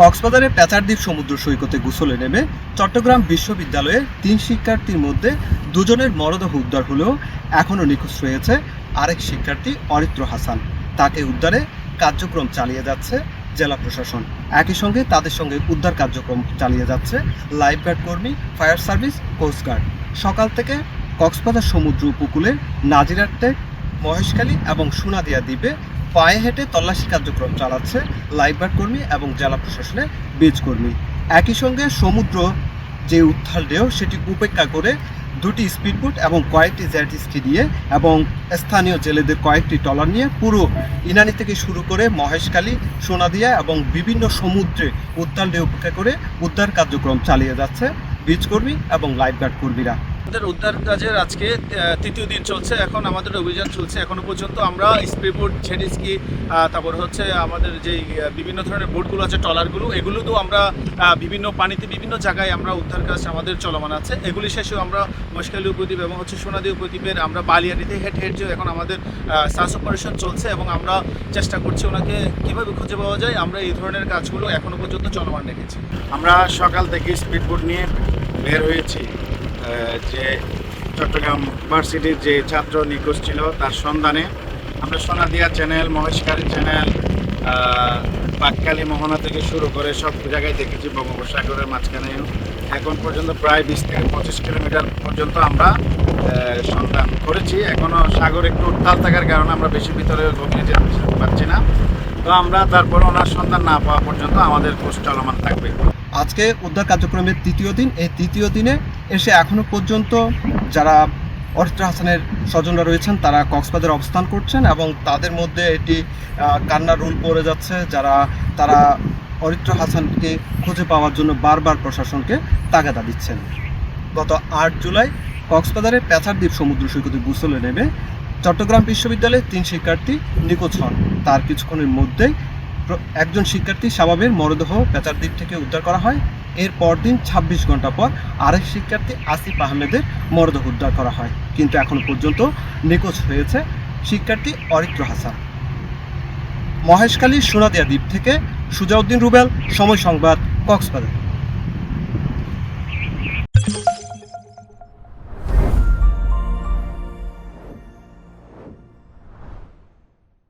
কক্সবাজারের প্যাচারদ্বীপ সমুদ্র সৈকতে গোসলে নেমে চট্টগ্রাম বিশ্ববিদ্যালয়ের ৩ শিক্ষার্থীর মধ্যে দুজনের মরদেহ উদ্ধার হলেও এখনও নিখোঁজ রয়েছে আরেক শিক্ষার্থী অরিত্র হাসান। তাকে উদ্ধারে কার্যক্রম চালিয়ে যাচ্ছে জেলা প্রশাসন। একই সঙ্গে তাদের সঙ্গে উদ্ধার কার্যক্রম চালিয়ে যাচ্ছে লাইফগার্ড কর্মী, ফায়ার সার্ভিস, কোস্টগার্ড। সকাল থেকে কক্সবাজার সমুদ্র উপকূলের নাজিরাট্টেক, মহেশখালী এবং সোনাদিয়া দ্বীপে পায়ে হেঁটে তল্লাশি কার্যক্রম চালাচ্ছে লাইফগার্ড কর্মী এবং জেলা প্রশাসনের বিচ কর্মী। একই সঙ্গে সমুদ্র যে উত্তাল ঢেউ সেটি উপেক্ষা করে দুটি স্পিডবোট এবং কয়েকটি জেট স্কি দিয়ে এবং স্থানীয় জেলেদের কয়েকটি ট্রলার নিয়ে পুরো ইনানি থেকে শুরু করে মহেশখালী, সোনাদিয়া এবং বিভিন্ন সমুদ্রে উত্তাল ঢেউ উপেক্ষা করে উদ্ধার কার্যক্রম চালিয়ে যাচ্ছে বিচ কর্মী এবং লাইফগার্ড কর্মীরা। আমাদের উদ্ধার কাজের আজকে তৃতীয় দিন চলছে। এখন আমাদের অভিযান চলছে। এখনো পর্যন্ত আমরা স্পিডবোট, জেট স্কি, তারপর হচ্ছে আমাদের যে বিভিন্ন ধরনের বোটগুলো আছে, ট্রলারগুলো, এগুলোতেও আমরা বিভিন্ন পানিতে বিভিন্ন জায়গায় আমরা উদ্ধার কাজ আমাদের চলমান আছে। এগুলি শেষেও আমরা মহেশখালী উপদ্বীপ এবং হচ্ছে সোনাদিয়া উপদ্বীপের আমরা বালিয়াড়িতে হেঁটে যে এখন আমাদের সার্চ অপারেশন চলছে এবং আমরা চেষ্টা করছি ওনাকে কীভাবে খুঁজে পাওয়া যায়। আমরা এই ধরনের কাজগুলো এখনো পর্যন্ত চলমান রেখেছি। আমরা সকাল থেকে স্পিডবোট নিয়ে বের হয়েছি যে চট্টগ্রাম ভার্সিটির যে ছাত্র নিখোঁজ ছিল তার সন্ধানে। আমরা সোনাদিয়া চ্যানেল, মহেশখালী চ্যানেল, পাটকালী, মোহনা থেকে শুরু করে সব জায়গায় দেখেছি, বঙ্গোপসাগরের মাঝখানে। এখন পর্যন্ত প্রায় 20 থেকে 25 কিলোমিটার পর্যন্ত আমরা সন্ধান করেছি। এখনও সাগর একটু উত্তাল থাকার কারণে আমরা বেশি ভিতরে গভীরে যেতে পারছি না। তো আমরা তারপর ওনার সন্ধান না পাওয়া পর্যন্ত আমাদের খোঁজ চলমান থাকবে। আজকে উদ্ধার কার্যক্রমের তৃতীয় দিন। এই তৃতীয় দিনে এসে এখনও পর্যন্ত যারা অরিত্র হাসানের স্বজনরা রয়েছেন তারা কক্সবাজারে অবস্থান করছেন এবং তাদের মধ্যে এটি কান্নার রোল পড়ে যাচ্ছে। তারা অরিত্র হাসানকে খুঁজে পাওয়ার জন্য বারবার প্রশাসনকে তাগাদা দিচ্ছেন। গত 8 জুলাই কক্সবাজারের প্যাচারদ্বীপ সমুদ্র সৈকতে গোসলে নেমে চট্টগ্রাম বিশ্ববিদ্যালয়ের 3 শিক্ষার্থী নিখোঁজ হন। তার কিছুক্ষণের মধ্যেই একজন শিক্ষার্থী শাবাবের মরদেহ প্যাচারদ্বীপ থেকে উদ্ধার করা হয়। এর পরদিন 26 ঘন্টা পর আরেক শিক্ষার্থী আসিফ আহমেদের মরদেহ উদ্ধার করা হয়, কিন্তু এখনো পর্যন্ত নিখোঁজ হয়েছে শিক্ষার্থী অরিত্র হাসান। মহেশখালী, সোনাদিয়া দ্বীপ থেকে সুজাউদ্দিন রুবেল, সময় সংবাদ, কক্সবাজার।